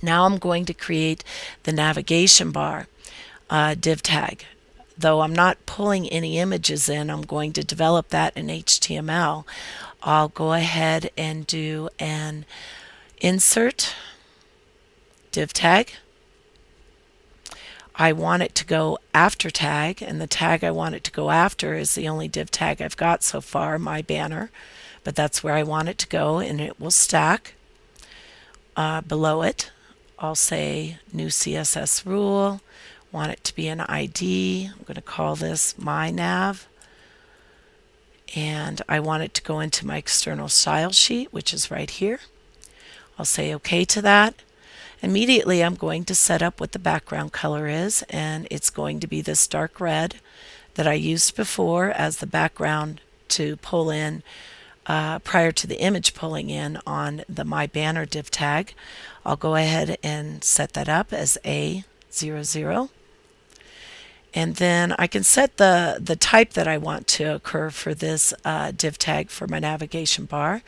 Now I'm going to create the navigation bar div tag. Though I'm not pulling any images in, I'm going to develop that in HTML. I'll go ahead and do an insert div tag. I want it to go after tag, and the tag I want it to go after is the only div tag I've got so far, my banner, but that's where I want it to go, and it will stack. Below it, I'll say new CSS rule, want it to be an ID. I'm going to call this my nav, and I want it to go into my external style sheet, which is right here. I'll say OK to that. Immediately I'm going to set up what the background color is, and it's going to be this dark red that I used before as the background to pull in prior to the image pulling in on the My Banner div tag. I'll go ahead and set that up as A00. And then I can set the type that I want to occur for this div tag for my navigation bar.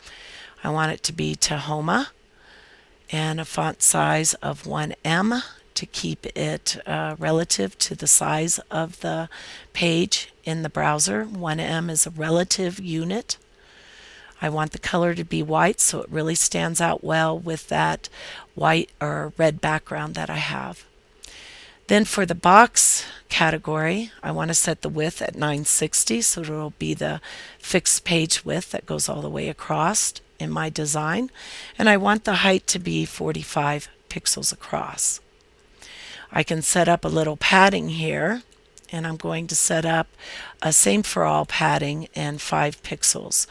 I want it to be Tahoma, and a font size of 1M to keep it relative to the size of the page in the browser. 1M is a relative unit. I want the color to be white so it really stands out well with that white or red background that I have. Then for the box category, I want to set the width at 960 so it will be the fixed page width that goes all the way across in my design, and I want the height to be 45 pixels across. I can set up a little padding here, and I'm going to set up a same for all padding and 5 pixels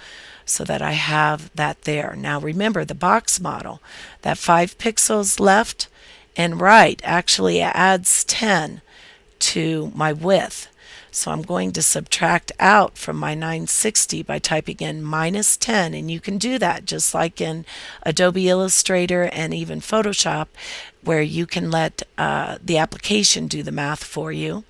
so that I have that there. Now remember the box model, that 5 pixels left and right actually adds 10 to my width. So I'm going to subtract out from my 960 by typing in -10, and you can do that just like in Adobe Illustrator and even Photoshop, where you can let the application do the math for you.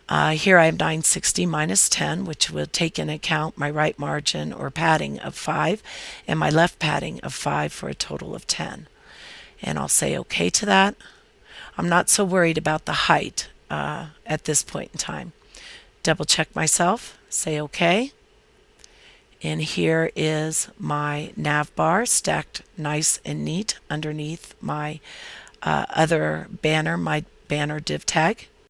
Here I have 960 minus 10, which will take into account my right margin or padding of 5 and my left padding of 5 for a total of 10. And I'll say OK to that. I'm not so worried about the height at this point in time. Double check myself, say OK, and here is my nav bar stacked nice and neat underneath my other banner, my banner div tag.